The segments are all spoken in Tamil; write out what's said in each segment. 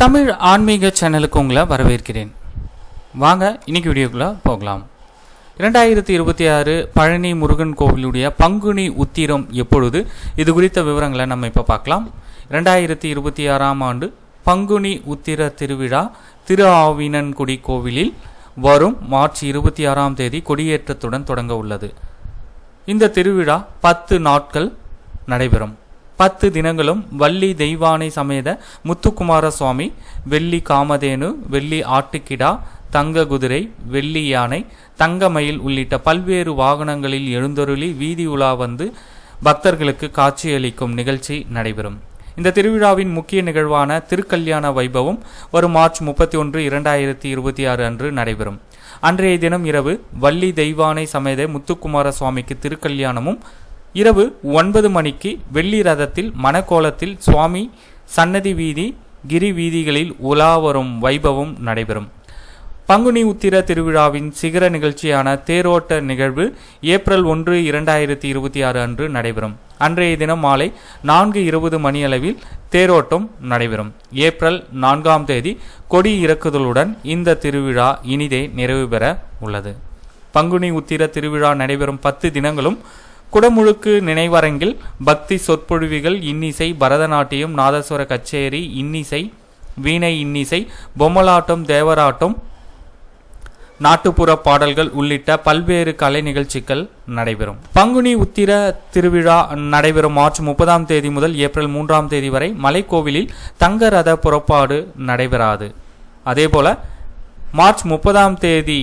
தமிழ் ஆன்மீக சேனலுக்கு உங்களை வரவேற்கிறேன். வாங்க இன்னைக்கு வீடியோக்குள்ளே போகலாம். 2026 பழனி முருகன் கோவிலுடைய பங்குனி உத்திரம் எப்பொழுது, இது குறித்த விவரங்களை நம்ம இப்போ பார்க்கலாம். 2026ஆம் ஆண்டு பங்குனி உத்திர திருவிழா திரு ஆவினன்குடி கோவிலில் வரும் மார்ச் 26ஆம் தேதி கொடியேற்றத்துடன் தொடங்க உள்ளது. இந்த திருவிழா 10 நாட்கள் நடைபெறும். 10 தினங்களும் வள்ளி தெய்வானை சமேத முத்துக்குமார சுவாமி, வெள்ளி காமதேனு, வெள்ளி ஆட்டுக்கிடா, தங்க குதிரை, வெள்ளி யானை, தங்கமயில் உள்ளிட்ட பல்வேறு வாகனங்களில் எழுந்தருளி வீதி உலா வந்து பக்தர்களுக்கு காட்சியளிக்கும் நிகழ்ச்சி நடைபெறும். இந்த திருவிழாவின் முக்கிய நிகழ்வான திருக்கல்யாண வைபவம் வரும் மார்ச் 31, 2026 அன்று நடைபெறும். அன்றைய தினம் இரவு வள்ளி தெய்வானை சமேத முத்துக்குமார சுவாமிக்கு திருக்கல்யாணமும், இரவு 9 மணிக்கு வெள்ளி ரதத்தில் மணக்கோலத்தில் சுவாமி சன்னதி வீதி, கிரி வீதிகளில் உலா வரும் வைபவம் நடைபெறும். பங்குனி உத்திர திருவிழாவின் சிகர நிகழ்ச்சியான தேரோட்ட நிகழ்வு ஏப்ரல் 1, 2026 அன்று நடைபெறும். அன்றைய தினம் மாலை 4:20 மணியளவில் தேரோட்டம் நடைபெறும். ஏப்ரல் 4ஆம் தேதி கொடி இறக்குதலுடன் இந்த திருவிழா இனிதே நிறைவு பெற உள்ளது. பங்குனி உத்திர திருவிழா நடைபெறும் 10 தினங்களும் குடமுழுக்கு நினைவரங்கில் பக்தி சொற்பொழிவுகள், இன்னிசை, பரதநாட்டியம், நாதஸ்வர கச்சேரி, இன்னிசை, வீணை இன்னிசை, பொம்மலாட்டம், தேவராட்டம், நாட்டுப்புற பாடல்கள் உள்ளிட்ட பல்வேறு கலை நிகழ்ச்சிகள் நடைபெறும். பங்குனி உத்திர திருவிழா நடைபெறும் மார்ச் 30ஆம் தேதி முதல் ஏப்ரல் 3ஆம் தேதி வரை மலைக்கோவிலில் தங்க ரத புறப்பாடு நடைபெறாது. அதேபோல மார்ச் 30ஆம் தேதி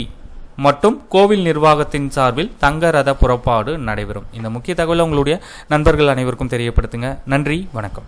மட்டும் கோவில் நிர்வாகத்தின் சார்பில் தங்க ரத புறப்பாடு நடைபெறும். இந்த முக்கிய தகவலை உங்களுடைய நண்பர்கள் அனைவருக்கும் தெரியப்படுத்துங்க. நன்றி, வணக்கம்.